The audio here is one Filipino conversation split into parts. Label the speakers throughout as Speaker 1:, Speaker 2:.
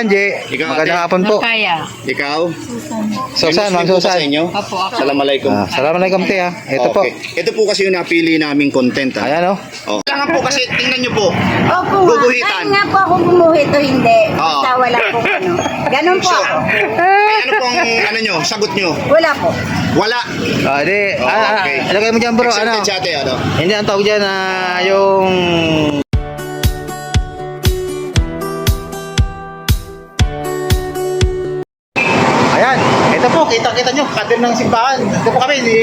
Speaker 1: Angie,
Speaker 2: Ikaw,
Speaker 1: magandang
Speaker 2: ate.
Speaker 1: hapon po.
Speaker 3: Kaya.
Speaker 2: Ikaw?
Speaker 1: Susan, Ma'am
Speaker 2: May Muslim po ba sa
Speaker 1: Susan.
Speaker 2: inyo?
Speaker 3: Opo, ako.
Speaker 2: Assalamualaikum.
Speaker 1: Assalamualaikum te ha. Ito po.
Speaker 2: Okay. Ito po kasi yung napili naming content. Ha?
Speaker 1: Ayan oh.
Speaker 2: Oh. Kailangan po kasi tingnan nyo po.
Speaker 4: Opo,
Speaker 2: Guguhitan.
Speaker 4: kaya nga po ako gumuhit o hindi.
Speaker 2: Oo.
Speaker 4: Basta wala po ano. Ganun po
Speaker 2: So,
Speaker 4: ako.
Speaker 2: ay, ano po ang ano nyo? Sagot nyo?
Speaker 4: Wala po.
Speaker 2: Wala.
Speaker 1: Di,
Speaker 2: Okay.
Speaker 1: lagay mo dyan bro, ano?
Speaker 2: Accepted siya, ate, ano?
Speaker 1: Hindi ang tawag dyan yung... Ayan, ito po, kita-kita nyo, kadir ng simbahan. Ito po kami ni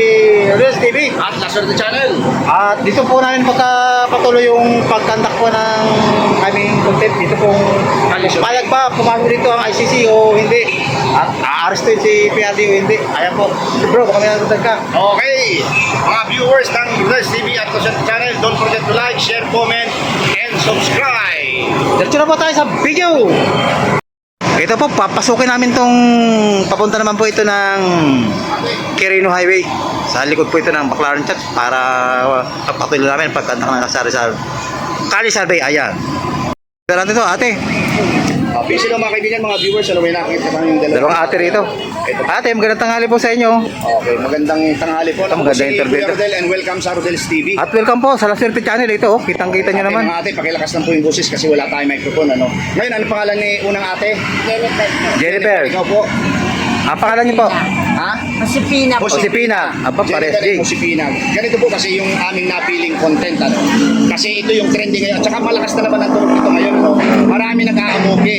Speaker 1: Reels TV.
Speaker 2: At Lasor the Channel.
Speaker 1: At dito po namin pagkapatuloy yung pagkandak po ng aming content. Dito pong payag ba pumasok dito ang ICC o hindi. At a-arrestin si PRD o hindi. Ayan po. Bro, baka may nanonood ka.
Speaker 2: Okay. Mga viewers ng Reels TV at Lasor the Channel, don't forget to like, share, comment, and subscribe.
Speaker 1: Diretso na po tayo sa video. Ito po, papasukin namin tong papunta naman po ito ng Quirino Highway. Sa likod po ito ng Baclaran Church para patuloy namin pagkandak ng Sari-Sari. Kalisar Bay, ayan. Pero ito, ate.
Speaker 2: Busy lang mga kaibigan, mga viewers. Alam mo yung nakikita kami yung
Speaker 1: Dalawang ate rito. Ate, magandang tanghali po sa inyo.
Speaker 2: Okay, magandang tanghali po. Ako po
Speaker 1: Magandang
Speaker 2: si
Speaker 1: interview.
Speaker 2: Kuya Rodel and welcome sa Rodel's TV.
Speaker 1: At welcome po sa Laserte Channel. Ito, oh, kitang-kita nyo naman.
Speaker 2: Mga ate, pakilakas lang po yung boses kasi wala tayong microphone. Ano? Ngayon, ano pangalan ni unang ate?
Speaker 4: Jennifer po.
Speaker 1: Jennifer.
Speaker 2: Ikaw po?
Speaker 1: Ang pangalan niyo po?
Speaker 2: Ha?
Speaker 4: Masipina po.
Speaker 1: Josepina. Aba, pares
Speaker 2: Jennifer
Speaker 1: J.
Speaker 2: Josepina. Ganito po kasi yung aming napiling content. Ano? Kasi ito yung trending ngayon. At saka malakas na naman ang tunog dito ngayon. Ano? Marami nag-aamuki.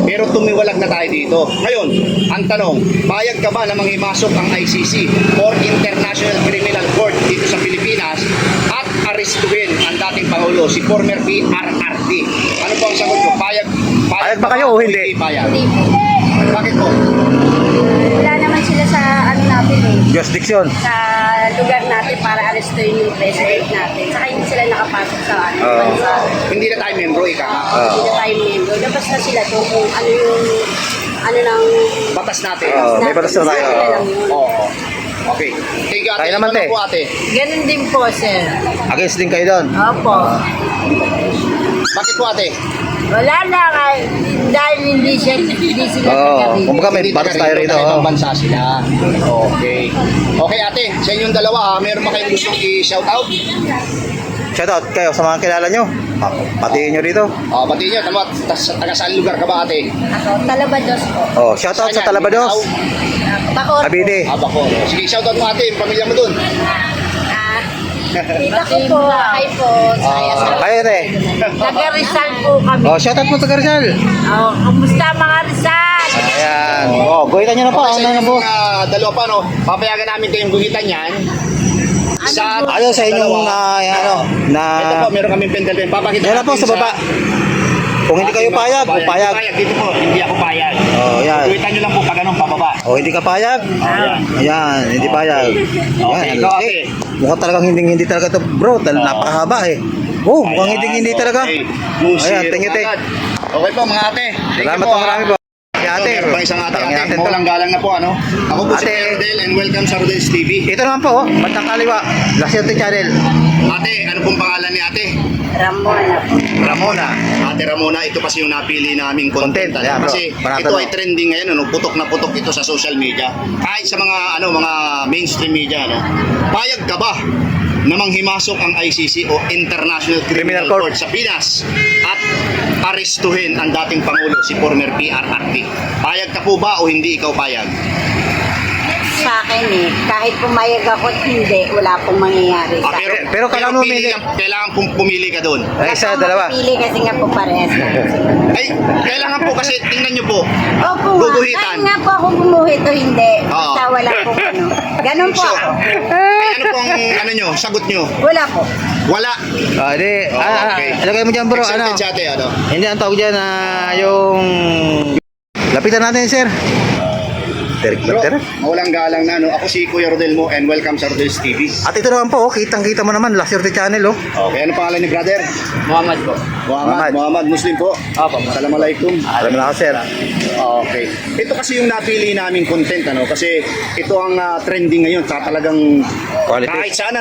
Speaker 2: Pero tumiwalag na tayo dito. Ngayon, ang tanong, payag ka ba na manghimasok ang ICC or International Criminal Court dito sa Pilipinas at arestuhin ang dating Pangulo, si former PRRD? Ano po ang sagot ko?
Speaker 1: Payag ba kayo o hindi?
Speaker 2: Payag.
Speaker 4: Hindi po.
Speaker 2: Bakit po?
Speaker 4: Wala naman sila sa ano natin eh.
Speaker 1: Jurisdiction.
Speaker 4: Sa lugar natin para arestuin yung president natin. Saka hindi sila nakapasok sa ano,
Speaker 1: Oo.
Speaker 4: bansa.
Speaker 2: Hindi na tayo membro, ika nga.
Speaker 4: Hindi na tayo member. Labas na sila doon kung ano yung ano ng
Speaker 2: Batas natin.
Speaker 1: Oo, may batas na tayo.
Speaker 4: Sila lang yun.
Speaker 2: Oo. Okay. Thank you, ate.
Speaker 1: Kaya naman,
Speaker 2: Ikaw
Speaker 1: te.
Speaker 2: po, ate.
Speaker 4: Ganun din po, sir.
Speaker 1: Against din kayo doon.
Speaker 4: Opo.
Speaker 2: Bakit po, ate?
Speaker 4: Wala na dahil hindi sila
Speaker 1: Oo.
Speaker 4: taga-rito.
Speaker 1: Kumbaga may batas tayo rito.
Speaker 2: Ibang
Speaker 1: oh.
Speaker 2: bansa sila. Okay. Okay, ate. Sa inyong dalawa, meron ba kayong gustong i-shoutout?
Speaker 1: Shoutout kayo sa mga kilala nyo. Patiin nyo rito.
Speaker 2: Pati nyo, taga saan lugar ka ba, ate?
Speaker 4: Ako, Talabados po.
Speaker 1: Oh, shoutout sa
Speaker 2: Saan yan?
Speaker 1: Talabados.
Speaker 4: Bakot.
Speaker 1: Abide.
Speaker 2: Bako. Sige, shoutout mo, ate. Yung pamilya mo dun.
Speaker 4: Tita ko po. Hi po. Saya sa
Speaker 1: Kayo te.
Speaker 4: Taga Rizal po kami.
Speaker 1: Oh, shoutout mo sa Rizal.
Speaker 4: Oh, kumusta mga Rizal?
Speaker 1: Ayan. Oh, guhitan nyo na po.
Speaker 2: Okay,
Speaker 1: Ano
Speaker 2: sa
Speaker 1: na po?
Speaker 2: inyong dalawa pa, no? Papayagan namin kayong guhitan yan. Isa,
Speaker 1: Ayaw sa inyong
Speaker 2: Ito po, meron kaming pendal pen. Papakita
Speaker 1: Yan na po
Speaker 2: natin
Speaker 1: sa baba. Kung hindi kayo payag, o payag.
Speaker 2: Dito po, hindi ako payag.
Speaker 1: Oh, yan.
Speaker 2: Guhitan nyo lang po pag ganun, pababa.
Speaker 1: O hindi ka payag?
Speaker 2: Ayan.
Speaker 1: Ayan, hindi payag.
Speaker 2: Okay,
Speaker 1: Ayan,
Speaker 2: ikaw,
Speaker 1: laki.
Speaker 2: ate.
Speaker 1: Mukhang talagang hindi talaga to bro. Napakahaba eh. Oh, mukhang hindi talaga.
Speaker 2: Okay.
Speaker 1: Ayan, thank you, te.
Speaker 2: Okay po, mga ate. Thank
Speaker 1: Salamat
Speaker 2: you
Speaker 1: po, marami po. Ate,
Speaker 2: Meron pang isang ate.
Speaker 1: tanongin natin to.
Speaker 2: Walang galang na po, ano? Ako po si
Speaker 1: Ate.
Speaker 2: Kuya Rodel and welcome sa Rodel's TV.
Speaker 1: Ito naman po, Batang Kaliwa, Laserte Channel.
Speaker 2: Ate, ano pong pangalan ni ate?
Speaker 4: Ramona po.
Speaker 1: Ramona.
Speaker 2: Ate Ramona, ito kasi yung napili naming content.
Speaker 1: Content,
Speaker 2: ano?
Speaker 1: yeah, bro.
Speaker 2: Kasi
Speaker 1: Panatan
Speaker 2: ito
Speaker 1: mo.
Speaker 2: ay trending ngayon, ano? Putok na putok ito sa social media. Kahit sa mga mga mainstream media, ano? Payag ka ba na manghimasok ang ICC o International Criminal
Speaker 1: Criminal Court
Speaker 2: Court sa Pinas at arestuhin ang dating Pangulo, si former PRRD? Payag ka po ba o hindi ikaw payag?
Speaker 4: Sa akin eh, kahit pumayag ako at hindi, wala pong mangyayari sa akin.
Speaker 1: pero kailangan mo pumili.
Speaker 2: Kailangan pong pumili ka doon.
Speaker 1: Ay, isa, dalawa.
Speaker 4: Pili kasi nga po parehas.
Speaker 2: Ay, kailangan po kasi tingnan nyo po.
Speaker 4: Opo nga,
Speaker 2: Guguhitan.
Speaker 4: kahit nga po ako gumuhit o hindi.
Speaker 2: Oo.
Speaker 4: Basta wala pong ano. Ganun po
Speaker 2: So,
Speaker 4: ako.
Speaker 2: ay, ano pong ano nyo, sagot nyo?
Speaker 4: Wala po.
Speaker 2: Wala.
Speaker 1: Di,
Speaker 2: Okay.
Speaker 1: lagay mo dyan bro, ano?
Speaker 2: Accepted siya, ate, ano?
Speaker 1: Hindi ang tawag dyan yung... Lapitan natin sir.
Speaker 2: Bro,
Speaker 1: Direktor.
Speaker 2: mawalang galang na, no? Ako si Kuya Rodel mo and welcome sa Rodel's TV.
Speaker 1: At ito naman po, kitang-kita mo naman, Laserte Channel oh.
Speaker 2: Okay, ano pangalan ni brother?
Speaker 3: Muhammad po.
Speaker 2: Muhammad, Muslim po. Assalamualaikum.
Speaker 1: Alam na ako, sir.
Speaker 2: Okay. Ito kasi yung napili naming content kasi ito ang trending ngayon sa talagang
Speaker 1: Quality.
Speaker 2: kahit saan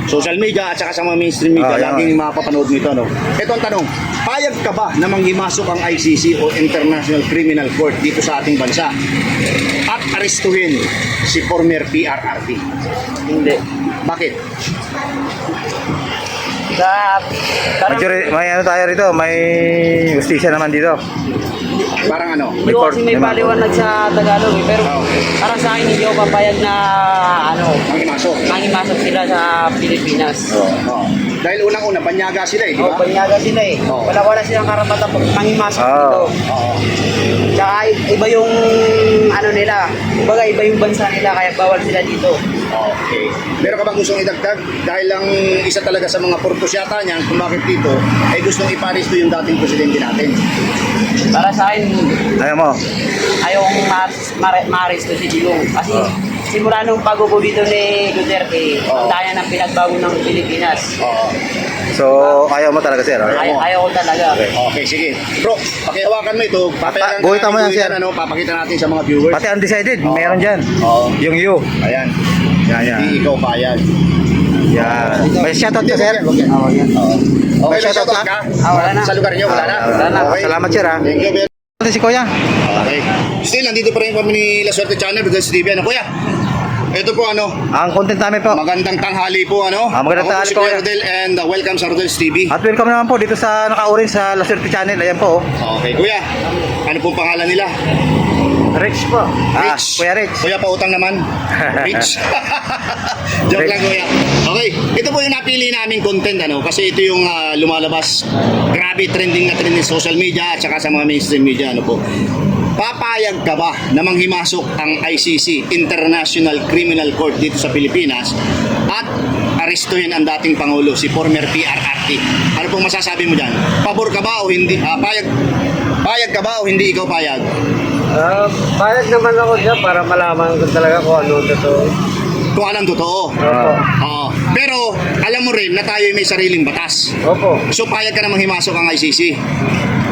Speaker 2: social media at saka sa mga mainstream media
Speaker 1: yan.
Speaker 2: laging mapapanood nito Ito ang tanong, payag ka ba na manghimasok ang ICC o International Criminal Court dito sa ating bansa at arestuhin si former PRRD?
Speaker 3: Hindi.
Speaker 2: Bakit?
Speaker 1: May ano tayo rito, may justisya naman dito.
Speaker 2: Parang
Speaker 3: Hindi ko kasi may paliwanag sa Tagalog pero para sa akin hindi ako papayag na
Speaker 2: manghimasok.
Speaker 3: mangimasok sila sa Pilipinas.
Speaker 2: Dahil unang-una, banyaga sila di ba?
Speaker 3: Banyaga sila Wala silang karapatan mangimasok dito. Tsaka iba yung nila. Kumbaga iba yung bansa nila kaya bawal sila dito.
Speaker 2: Okay. Meron ka bang gustong idagdag? Dahil lang isa talaga sa mga purpose yata niyan kung bakit dito ay gustong iparisto yung dating presidente natin.
Speaker 3: Para sa akin,
Speaker 1: Ayaw mo.
Speaker 3: ayong ma-arresto si Digong. Kasi simula nung pagupo dito ni Duterte, ang daya ng pinagbago ng Pilipinas.
Speaker 1: So, ayaw mo talaga, sir.
Speaker 3: Ayaw ko talaga.
Speaker 2: Okay, sige. Bro, pakihawakan mo ito. Papayagan
Speaker 1: Guhitan mo yan, sir.
Speaker 2: Papakita natin sa mga viewers.
Speaker 1: Pati undecided, meron dyan. Yung you.
Speaker 2: Ayan.
Speaker 1: Yan.
Speaker 2: Hindi ikaw payag.
Speaker 1: Yan. May shoutout ka, sir?
Speaker 2: Okay,
Speaker 1: May
Speaker 2: shoutout
Speaker 1: shoutout
Speaker 2: ka?
Speaker 3: Wala na.
Speaker 2: Sa lugar niyo, wala na?
Speaker 3: Wala na.
Speaker 2: Okay.
Speaker 1: Salamat, sir, ha?
Speaker 2: Thank you, Ben.
Speaker 1: Ito si Kuya.
Speaker 2: Okay. Still, nandito pa rin kami ni La Suerte Channel, Brother TV. Kuya? Ito po
Speaker 1: Ang content namin po.
Speaker 2: magandang tanghali po
Speaker 1: magandang tanghali
Speaker 2: Ako
Speaker 1: po,
Speaker 2: po si
Speaker 1: Kuya.
Speaker 2: Rodel and welcome sa Rodel's TV.
Speaker 1: At welcome naman po dito sa nakaurin sa La Suerte Channel. Ayan po.
Speaker 2: Okay, kuya. Ano pong pangalan nila?
Speaker 1: Rich po.
Speaker 2: Rich.
Speaker 1: Kuya Rich.
Speaker 2: Kuya, pautang naman. Rich. Joke lang, kuya. Okay, ito po yung napili naming content kasi ito yung lumalabas. Grabe trending na trending sa social media at saka sa mga mainstream media po. Papayag ka ba na manghimasok ang ICC, International Criminal Court dito sa Pilipinas at arestuhin ang dating Pangulo, si former PRRD? Ano pong masasabi mo dyan? Pabor ka ba o hindi? Payag ka ba o hindi ikaw payag?
Speaker 3: Payag naman ako dyan para malaman ko talaga kung ano totoo.
Speaker 2: Kung anong totoo. Oo. Pero alam mo rin na tayo may sariling batas.
Speaker 3: Opo.
Speaker 2: So payag ka na manghimasok ang ICC.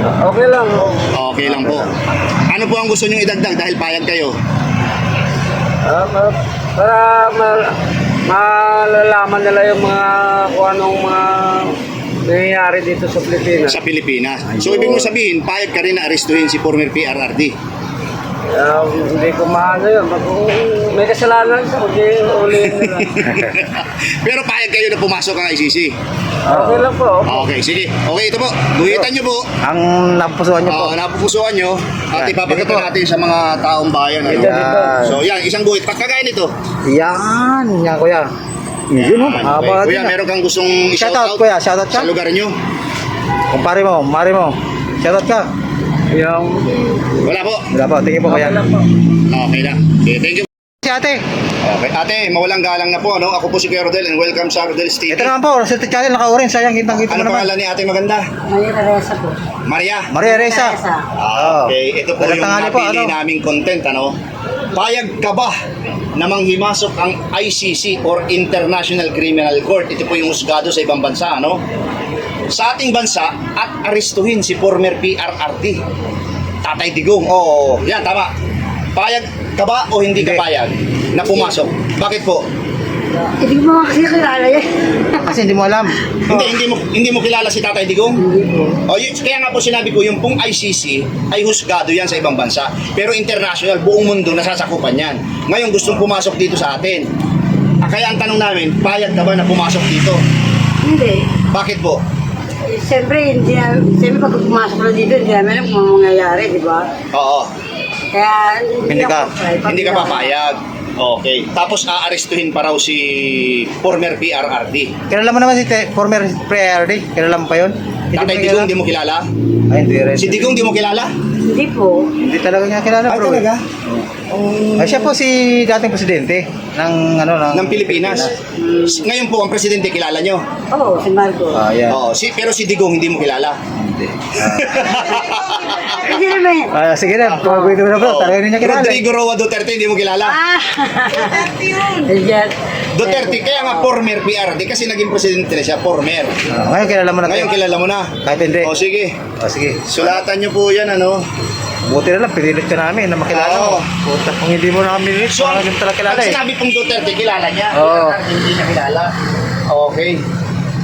Speaker 3: Okay lang.
Speaker 2: Okay lang po. Ano po ang gusto nyo idagdag dahil payag kayo?
Speaker 3: Para malalaman nila yung mga kung anong mga nangyayari dito sa Pilipinas.
Speaker 2: Sa Pilipinas. So ibig mo sabihin, payag ka rin na arestuhin si former PRRD.
Speaker 3: Hindi ko maano yun. Kung may kasalanan siya, hindi ulihin nila.
Speaker 2: Pero payag kayo na pumasok ang ICC.
Speaker 3: Okay lang po.
Speaker 2: Okay, sige. Okay, ito po. Guhitan nyo po.
Speaker 1: Ang napupusuan niyo po.
Speaker 2: Napupusuan nyo at
Speaker 1: Yan.
Speaker 2: ipapakita
Speaker 1: Dito po.
Speaker 2: natin sa mga taong bayan.
Speaker 1: Yan.
Speaker 2: So yan, isang guhit. Kagaya nito.
Speaker 1: Yan. Yan, Kuya. Yun mo. Haba
Speaker 2: Kuya,
Speaker 1: din.
Speaker 2: meron kang gustong
Speaker 1: Shoutout, Kuya. Shoutout ka.
Speaker 2: sa lugar nyo?
Speaker 1: Kumpare mo, mare mo. Shoutout ka.
Speaker 3: Yung
Speaker 2: Wala po.
Speaker 1: Wala po. Tingin po, Kuya.
Speaker 2: Okay na. Okay, thank you.
Speaker 1: Si ate.
Speaker 2: Okay, ate, mawalang galang na po. Ako po si Kuya Rodel and welcome sa Rodel's TV.
Speaker 1: Ito naman po. La Suerte Channel. Nakaurin. Sayang. Kitang-kita
Speaker 2: Ano
Speaker 1: mo naman.
Speaker 2: pangalan ni ate maganda?
Speaker 4: May Teresa po.
Speaker 2: Maria.
Speaker 1: Maria Reza.
Speaker 2: Okay, ito po
Speaker 1: Magandang
Speaker 2: yung
Speaker 1: tanghali po,
Speaker 2: napili naming content. Payag ka ba na manghimasok ang ICC or International Criminal Court? Ito po yung husgado sa ibang bansa, sa ating bansa at arestuhin si former PRRD, Tatay Digong. Oo, yan, tama. Payag ka ba o hindi ka
Speaker 1: Hindi.
Speaker 2: payag na pumasok? Bakit po?
Speaker 4: Hindi mo kasi kilala yan.
Speaker 1: Kasi hindi mo alam.
Speaker 2: Hindi mo kilala si Tatay Digong? Kaya nga po sinabi ko, yung pong ICC ay husgado yan sa ibang bansa. Pero international, buong mundo nasasakupan yan. Ngayon gustong pumasok dito sa atin. Kaya ang tanong namin, payag ka ba na pumasok dito?
Speaker 4: Hindi.
Speaker 2: Bakit po?
Speaker 4: Siyempre, pag pumasok na dito, hindi namin alam kung ano mangyayari, di ba?
Speaker 2: Oo.
Speaker 4: Kaya
Speaker 1: Hindi ka.
Speaker 2: Hindi ka papayag. Okay. Tapos aarestuhin pa raw si former PRRD.
Speaker 1: Kilala mo naman si former PRRD? Kilala mo pa yun?
Speaker 2: Tatay Digong, di mo kilala?
Speaker 1: Ay, hindi rin.
Speaker 2: Si Digong, di mo kilala?
Speaker 4: Hindi po.
Speaker 1: Hindi talaga niya kilala, bro. Ay, siya po si dating presidente ng ano
Speaker 2: ng Pilipinas. Ngayon po, ang presidente kilala nyo.
Speaker 4: Oo, si Marco.
Speaker 1: Yan.
Speaker 2: Oo, pero si Digong hindi mo kilala.
Speaker 1: Hindi.
Speaker 4: Hindi naman.
Speaker 1: Sige na, pagawin mo na bro. Talaga niya kilala.
Speaker 2: Rodrigo Roa Duterte hindi mo kilala.
Speaker 4: Ayan.
Speaker 2: Duterte, kaya nga former PRD kasi naging presidente na siya, former.
Speaker 1: Ngayon kilala mo na.
Speaker 2: Ngayon kilala mo na.
Speaker 1: Kahit hindi.
Speaker 2: O sige,
Speaker 1: Sige.
Speaker 2: sulatan nyo po yan ano.
Speaker 1: Buti na lang, pinilit ka namin na makilala
Speaker 2: Oo.
Speaker 1: mo. Puta, kung hindi mo na kami pinilit,
Speaker 2: So,
Speaker 1: baka hindi mo talaga kilala
Speaker 2: pag
Speaker 1: eh.
Speaker 2: sinabi pong Duterte, kilala niya.
Speaker 1: Oo.
Speaker 2: Hindi niya kilala. Okay.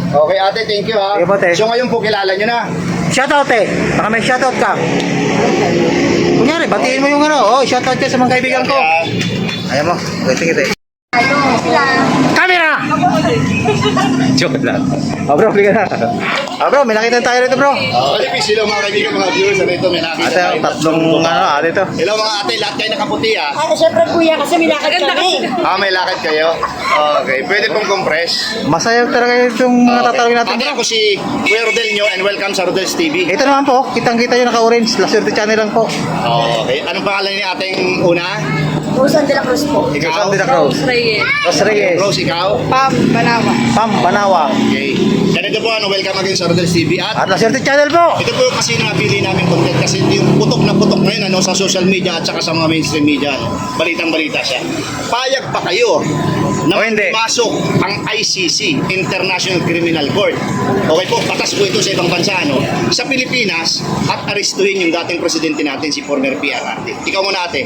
Speaker 2: Okay ate, thank you ha.
Speaker 1: Sige po, te.
Speaker 2: So ngayon po kilala nyo na.
Speaker 1: Shoutout eh. Baka may shoutout ka. Kunyari, batiin mo yung ano. Shoutout ka sa mga kaibigan ko. Ayaw mo. Sige, sige. Camera! Joke lang. Bro, bigyan na. Bro, may nakita tayo rito bro.
Speaker 2: Kalipis, hello mga kaibigan, mga viewers. Ano ito, may nakita
Speaker 1: Ate,
Speaker 2: tayo.
Speaker 1: tatlong ate to.
Speaker 2: Hello mga ate, lahat kayo nakaputi ha.
Speaker 4: Ano, syempre kuya, kasi may lakad kami.
Speaker 2: May lakad kayo? Okay, pwede pong compress.
Speaker 1: Masaya talaga itong mga tatalawin natin
Speaker 2: Ate,
Speaker 1: bro.
Speaker 2: ako si Kuya Rodel nyo and welcome sa Rodel's TV.
Speaker 1: Ito naman po, kitang-kita yung naka-orange. La Suerte Channel lang po.
Speaker 2: Okay, anong pangalan ni ating una?
Speaker 4: Susan de la Cruz po.
Speaker 2: Ikaw?
Speaker 1: Susan de la Cruz. Ros Reyes.
Speaker 2: Rose, ikaw?
Speaker 3: Pam, Banawa.
Speaker 1: Pam Banawa.
Speaker 2: Okay. Ganito po, welcome again sa Rodel's TV. At
Speaker 1: At La Suerte Channel po.
Speaker 2: ito po kasi napili namin content kasi yung putok na putok ngayon sa social media at saka sa mga mainstream media. Balitang-balita siya. Payag pa kayo na
Speaker 1: O, hindi.
Speaker 2: masok ang ICC, International Criminal Court. Okay po, batas po ito sa ibang bansa, sa Pilipinas at arestuhin yung dating presidente natin, si former PRRD. Ikaw muna ate.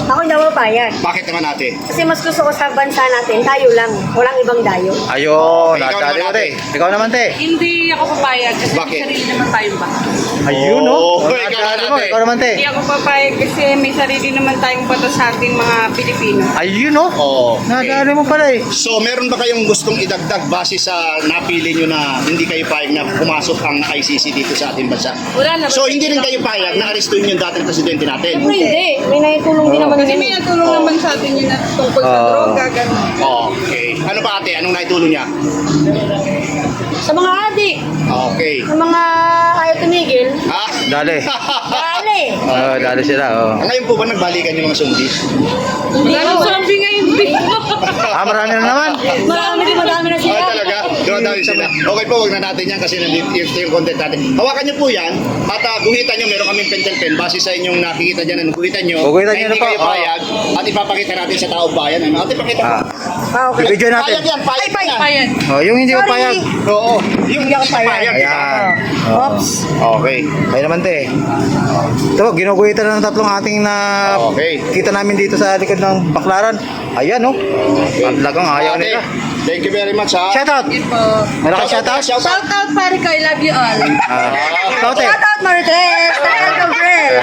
Speaker 5: Ako hindi ako papayag.
Speaker 2: Bakit naman ate?
Speaker 5: Kasi mas gusto ko sa bansa natin, tayo lang. Walang ibang dayo.
Speaker 1: Ayun,
Speaker 2: Ikaw
Speaker 1: nadali
Speaker 2: naman,
Speaker 1: mo te. Ikaw naman te.
Speaker 3: Hindi ako papayag kasi
Speaker 2: Bakit?
Speaker 3: may sarili naman tayong batas.
Speaker 1: Ayun no.
Speaker 2: Oh, ikaw
Speaker 1: Nadali
Speaker 2: naman,
Speaker 1: mo,
Speaker 2: te.
Speaker 1: ikaw naman te.
Speaker 3: Hindi ako papayag kasi may sarili naman tayong batas sa ating mga Pilipino.
Speaker 1: Ayun no.
Speaker 2: Okay.
Speaker 1: Nadali mo pala eh.
Speaker 2: So, meron ba kayong gustong idagdag base sa napili nyo na hindi kayo payag na pumasok ang ICC dito sa ating bansa?
Speaker 3: Wala na.
Speaker 2: So, hindi rin kayo payag na arestuhin yung dating presidente natin?
Speaker 5: Hindi. May naitulong din naman
Speaker 3: Kasi may natulong naman sa atin yun na tungkol sa droga, gano'n.
Speaker 2: Okay. Ano ba ate? Anong naitulong niya?
Speaker 5: sa mga adik,
Speaker 2: Okay.
Speaker 5: sa mga ayaw tumigil.
Speaker 2: Ha?
Speaker 1: Dali.
Speaker 5: Dali.
Speaker 1: Dali sila.
Speaker 2: Ngayon po ba nagbalikan yung mga sundi?
Speaker 3: Wala nang zombie ngayon, Big.
Speaker 1: Marami na naman.
Speaker 5: Madami na sila.
Speaker 2: Talaga? Dumadami sila. Okay po, wag na natin yan kasi nandito yung content natin. Hawakan niyo po yan at guhitan niyo. Meron kaming pen and pen base sa inyong nakikita dyan. Ano, guhitan niyo.
Speaker 1: Guhitan
Speaker 2: na
Speaker 1: niyo
Speaker 2: hindi
Speaker 1: na po.
Speaker 2: kayo payag at ipapakita natin sa taong bayan. Ano? Ate, pakita mo.
Speaker 5: Okay.
Speaker 1: Video natin.
Speaker 2: Payag yan, payag yan.
Speaker 3: Ayan.
Speaker 1: Yung hindi ko payag.
Speaker 2: Oo. Yung hindi ako payag.
Speaker 1: Ayan.
Speaker 5: Oops.
Speaker 2: Okay.
Speaker 1: Ayun naman te. Ito, ginuguhitan na ng tatlong ating na
Speaker 2: Okay.
Speaker 1: kita namin dito sa likod ng baklaran. Ayan no. Ang lagang ayaw
Speaker 2: Ate,
Speaker 1: nila.
Speaker 2: thank you very much ha.
Speaker 1: Shoutout.
Speaker 3: Yun po.
Speaker 1: Malaki shoutout.
Speaker 2: Shout out.
Speaker 3: Shout out, pare ko. I love you all.
Speaker 1: Ikaw te.
Speaker 5: Shout out, Marites! Welcome, friend!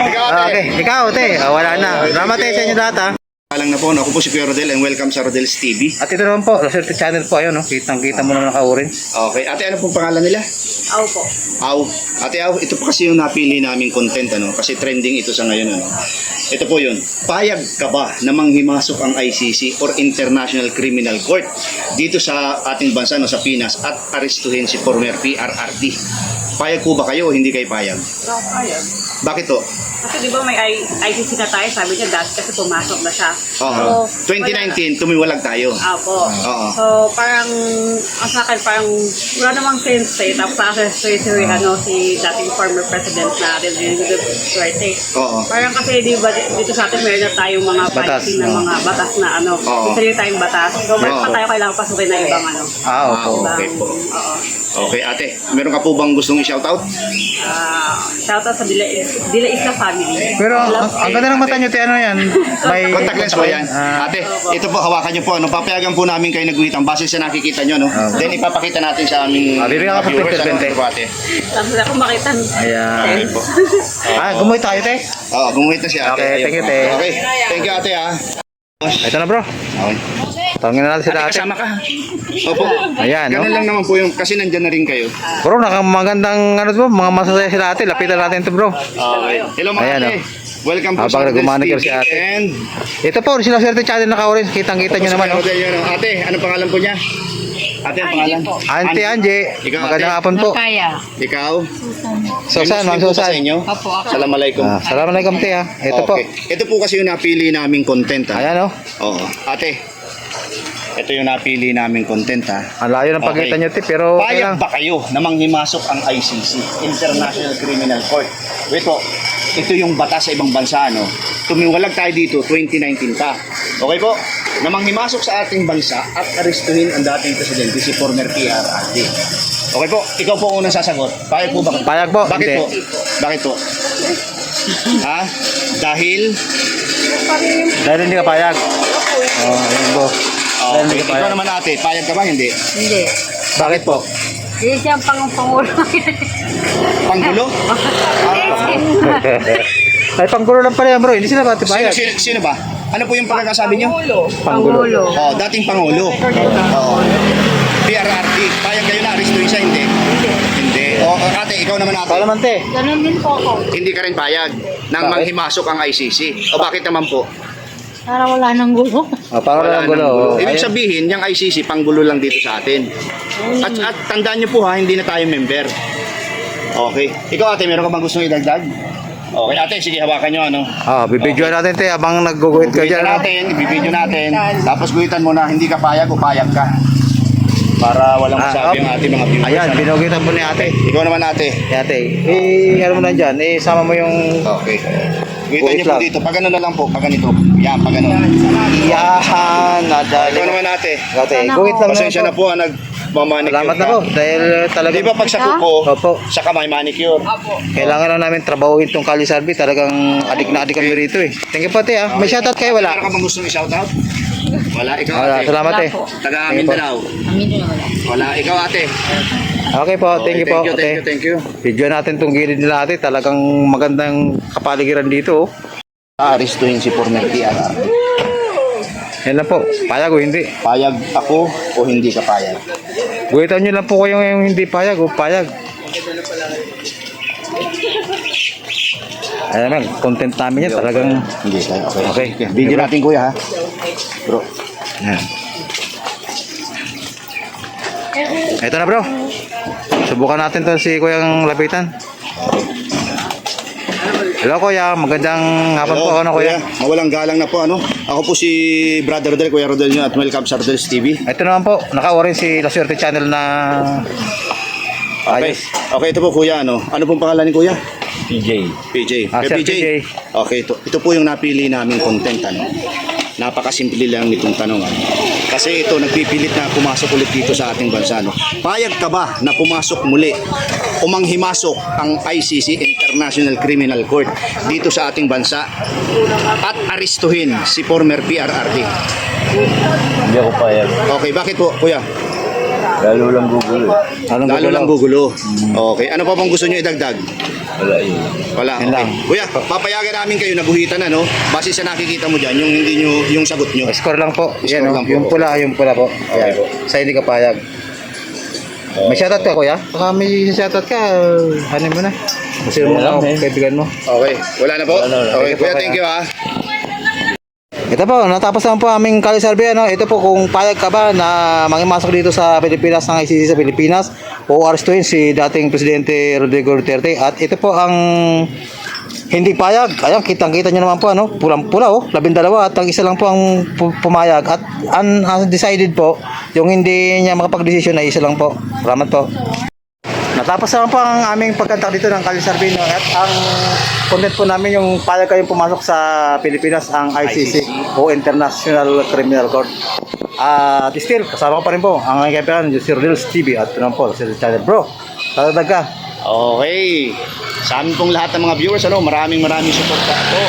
Speaker 2: Ikaw, ate.
Speaker 1: Okay, ikaw te. Wala na. Salamat te sa inyo lahat ha.
Speaker 2: Lang na po, ako po si Kuya Rodel and welcome sa Rodel's TV.
Speaker 1: At ito naman po, La Suerte Channel po ayun no. Kitang-kita mo naman naka-orange.
Speaker 2: Okay, ate, ano pong pangalan nila?
Speaker 5: Ako po.
Speaker 2: Aw, ate Aw, ito po kasi yung napili naming content kasi trending ito sa ngayon Ito po yun. Payag ka ba na manghimasok ang ICC or International Criminal Court dito sa ating bansa sa Pinas at arestuhin si former PRRD? Payag po ba kayo o hindi kayo payag?
Speaker 3: Ayun.
Speaker 2: Bakit to?
Speaker 3: Kasi di ba may ICC na tayo, sabi niya dati kasi pumasok na siya.
Speaker 2: Oo.
Speaker 3: So,
Speaker 2: 2019, tumiwalag tayo.
Speaker 3: Apo.
Speaker 2: Oo.
Speaker 3: So, parang, ang sa akin, parang wala namang sense eh. Tapos sa akin, si dating former president natin, Rodrigo Duterte.
Speaker 2: Oo.
Speaker 3: Parang kasi, di ba, dito sa atin, meron na tayong mga
Speaker 1: Batas,
Speaker 3: policy na
Speaker 1: no?
Speaker 3: mga batas na
Speaker 2: Oo.
Speaker 3: may sarili tayong batas. So, bakit pa
Speaker 2: Oo.
Speaker 3: tayo kailangan pasukin na ibang
Speaker 1: Opo.
Speaker 2: Okay po.
Speaker 3: Oo.
Speaker 2: Okay, ate, meron ka po bang gustong i-shoutout?
Speaker 3: Shoutout sa Dila Isla family.
Speaker 1: Pero ang ganda ng mata nyo te, ano yan? May
Speaker 2: Contact lens po yan. Ate, ito po, hawakan niyo po. Papayagan po namin kayo nagwitang base sa nakikita nyo. Then ipapakita natin sa aming
Speaker 1: bibigyan ka pa
Speaker 2: viewers.
Speaker 1: pinte.
Speaker 2: Ano po, ate?
Speaker 3: Tapos ako makita.
Speaker 1: Ayan.
Speaker 2: po.
Speaker 1: Gumuhit tayo te.
Speaker 2: Oo, gumuhit na si ate.
Speaker 1: Okay,
Speaker 2: Ayun
Speaker 1: thank you,
Speaker 2: po.
Speaker 1: te.
Speaker 2: Okay, thank you ate ha.
Speaker 1: Ito na bro.
Speaker 2: Okay.
Speaker 1: Tawagin na natin sila
Speaker 2: Ate,
Speaker 1: ate.
Speaker 2: kasama ka. Opo.
Speaker 1: Ayan no.
Speaker 2: Ganun lang naman po yung, kasi nandyan na rin kayo.
Speaker 1: Bro, nakamagandang ano to, mga masasaya sila ate. Lapitan natin to bro.
Speaker 2: Okay. Hello mga
Speaker 1: Ayan,
Speaker 2: ate. Welcome po
Speaker 1: Habang
Speaker 2: sa Rodel's
Speaker 1: nagmamanicure
Speaker 2: TV
Speaker 1: si ate.
Speaker 2: and
Speaker 1: Ito po, sila Suerte Channel naka-orange. Kitang-kita nyo naman no.
Speaker 2: Rodel yun, ate, ano pangalan po niya? Ate, ang pangalan?
Speaker 1: Auntie Angie,
Speaker 2: Ikaw,
Speaker 1: magandang
Speaker 2: ate?
Speaker 1: hapon po.
Speaker 2: Ikaw?
Speaker 1: Susan,
Speaker 2: May
Speaker 1: Ma'am
Speaker 2: Muslim po ba
Speaker 1: Susan.
Speaker 2: sa inyo?
Speaker 4: Opo, ako.
Speaker 2: Assalamualaikum.
Speaker 1: Assalamualaikum te ha. Ito po.
Speaker 2: Okay. Ito po kasi yung napili naming content ha.
Speaker 1: Ayan oh.
Speaker 2: Oo. Ate, ito yung napili naming content ha.
Speaker 1: Ang layo ng pagkita
Speaker 2: Okay.
Speaker 1: nyo te, pero okay
Speaker 2: Payag
Speaker 1: lang.
Speaker 2: ba kayo na manghimasok ang ICC, International Criminal Court? Wait po, ito yung batas sa ibang bansa, no? Tumiwalag tayo dito, 2019 pa. Okay po? Na manghimasok sa ating bansa at arestuhin ang dating presidente, si former PRRD. Okay po, ikaw po ang unang sasagot. Payag po ba?
Speaker 1: Payag po,
Speaker 2: Bakit
Speaker 1: hindi.
Speaker 2: po? Bakit po? Ha? Dahil?
Speaker 1: Dahil hindi ka payag. Oh, ayun po. Dahil hindi ka
Speaker 2: Ikaw
Speaker 1: payag.
Speaker 2: naman ate, payag ka ba? Hindi.
Speaker 4: Hindi.
Speaker 1: Bakit po?
Speaker 4: Hindi siya pangulo.
Speaker 2: Panggulo?
Speaker 1: Ay, panggulo lang pala yan bro. Hindi sila pati payag.
Speaker 2: Sino ba? Ano po yung pagkakasabi niyo?
Speaker 1: Panggulo.
Speaker 2: Oh, dating Pangulo. Oh. PRRD. Payag kayo na, arestuhin siya, hindi? Hindi. O, ate, ikaw naman ate.
Speaker 1: Pala man te.
Speaker 4: Ganun din po ako.
Speaker 2: Hindi ka rin payag nang
Speaker 1: Bakit?
Speaker 2: manghimasok ang ICC. O bakit naman po?
Speaker 4: Para wala nang gulo.
Speaker 1: Oh, para
Speaker 2: Wala
Speaker 1: lang gulo.
Speaker 2: nang
Speaker 1: Oh,
Speaker 2: Ibig
Speaker 1: ayun.
Speaker 2: sabihin, yung ICC, panggulo lang dito sa atin. At tandaan niyo po ha, hindi na tayo member. Okay. Ikaw ate, meron ka bang gustong idagdag? Okay, ate, sige, hawakan nyo, ano?
Speaker 1: Ah, bibidyoan natin te habang nagguguhit ka
Speaker 2: Guhitan
Speaker 1: dyan. ano?
Speaker 2: natin, ibibidyo natin. Tapos guhitan mo na, hindi ka payag o payag ka. Para walang masabi ang ating mga viewers.
Speaker 1: Ayan,
Speaker 2: ano?
Speaker 1: binugitan mo ni ate.
Speaker 2: Ikaw naman ate.
Speaker 1: Ate, ano mo na dyan? Sama mo yung...
Speaker 2: Okay. Guhitan
Speaker 1: Guhit
Speaker 2: niyo po
Speaker 1: lang.
Speaker 2: dito. Pag ano na lang po, pag ganito. Yan, pag ano.
Speaker 1: Iyahan, nadali.
Speaker 2: Ikaw naman ate.
Speaker 1: Ate, guhit lang
Speaker 2: Pasensya na
Speaker 1: naman po.
Speaker 2: po, nagmamanicure
Speaker 1: Salamat na
Speaker 2: ka.
Speaker 1: po. Dahil talaga...
Speaker 2: Di ba pag sa kuko,
Speaker 1: Opo.
Speaker 2: sa kamay manicure?
Speaker 1: Kailangan lang namin trabahuin tong Kali Sarbi. Talagang adik na adik kami rito eh. Thank you po ate ah. May shoutout kayo wala?
Speaker 2: Meron ka bang gustong i-shoutout? Wala, ikaw
Speaker 1: Wala,
Speaker 2: ate.
Speaker 1: salamat eh.
Speaker 2: Taga
Speaker 1: Thank you po.
Speaker 2: Mindanao.
Speaker 4: Amin din wala.
Speaker 2: Wala, ikaw ate.
Speaker 1: Okay po, thank you po
Speaker 2: Thank you,
Speaker 1: ate.
Speaker 2: thank you.
Speaker 1: Video natin tong gilid nila ate. Talagang magandang kapaligiran dito oh.
Speaker 2: Aaristuhin si former PRR.
Speaker 1: Yan lang po. Payag o hindi.
Speaker 2: Payag ako o hindi ka payag?
Speaker 1: Guhitan nyo lang po kayo yung hindi payag o payag. Ayan lang, content namin yan talagang...
Speaker 2: Hindi tayo. Okay.
Speaker 1: Okay.
Speaker 2: Video natin kuya ha. Bro.
Speaker 1: Yan. Ito na bro. Subukan natin to si Kuyang Lapitan. Hello kuya, magandang hapon po. Ano kuya?
Speaker 2: Mawalang galang na po ano. Ako po si Brother Rodel, Kuya Rodel nyo at welcome sa Rodel's TV.
Speaker 1: Ito naman po, naka-o rin si La Suerte Channel na...
Speaker 2: Okay. Okay, ito po kuya ano. Ano pong pangalan ni kuya?
Speaker 1: PJ.
Speaker 2: PJ.
Speaker 1: Ah,
Speaker 2: Kay
Speaker 1: Sir
Speaker 2: PJ.
Speaker 1: PJ.
Speaker 2: Okay, ito po yung napili naming content ano. Napakasimple lang nitong tanong ano. Kasi ito nagpipilit na pumasok ulit dito sa ating bansa no. Payag ka ba na pumasok muli o manghimasok ang ICC International Criminal Court dito sa ating bansa at arestuhin si former PRRD?
Speaker 6: Hindi ako payag.
Speaker 2: Okay, bakit po kuya?
Speaker 6: Lalo lang gugulo.
Speaker 1: Anong
Speaker 2: Lalo lang gugulo. Okay, ano pa bang gusto nyo idagdag?
Speaker 6: Wala yun.
Speaker 2: Wala.
Speaker 1: Yan
Speaker 2: Okay.
Speaker 1: lang.
Speaker 2: Kuya, papayagan namin kayo naguhitan na, no? Base sa nakikita mo dyan, yung hindi nyo, yung sagot nyo.
Speaker 1: Score lang po.
Speaker 2: Score
Speaker 1: Yan, oh.
Speaker 2: lang po.
Speaker 1: Yung pula po.
Speaker 2: Okay
Speaker 1: Yan.
Speaker 2: po.
Speaker 1: Sa hindi ka payag. May shoutout ka kuya? Baka may shoutout ka, ano mo na? Kasi mo na
Speaker 6: Wala, eh.
Speaker 1: kaibigan mo.
Speaker 2: Okay, wala na po?
Speaker 6: Wala na.
Speaker 2: Okay,
Speaker 1: Thank you po,
Speaker 2: kuya,
Speaker 1: kuya.
Speaker 2: thank you ha.
Speaker 1: Ito po, natapos naman po aming Kali Survey. Ano? Ito po, kung payag ka ba na mangimasok dito sa Pilipinas ng ICC sa Pilipinas o arestuhin si dating Presidente Rodrigo Duterte. At ito po ang hindi payag. Ayan, kitang-kita nyo naman po, ano? Pulang-pula, oh. 12 at ang isa lang po ang pumayag. At undecided po, yung hindi niya makapag-desisyon ay isa lang po. Salamat po. Natapos naman po ang aming pagkantak dito ng Kali Survey. No? At ang content po namin yung payag kayong pumasok sa Pilipinas ang ICC o International Criminal Court. At still, kasama ko pa rin po ang aking kaibigan, yung si Rodel's TV at naman po, si Channel. Bro, tatagdag ka.
Speaker 2: Okay. Sa amin pong lahat ng mga viewers, ano, maraming suporta po.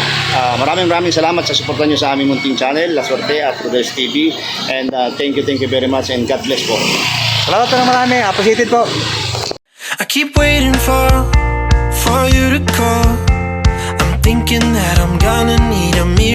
Speaker 2: Maraming salamat sa suporta nyo sa aming munting channel, La Suerte at Rodel's TV. And thank you very much and God bless po.
Speaker 1: Salamat po na marami. Appreciated po.
Speaker 7: I keep waiting for you to call. I'm thinking that I'm gonna need a mirror.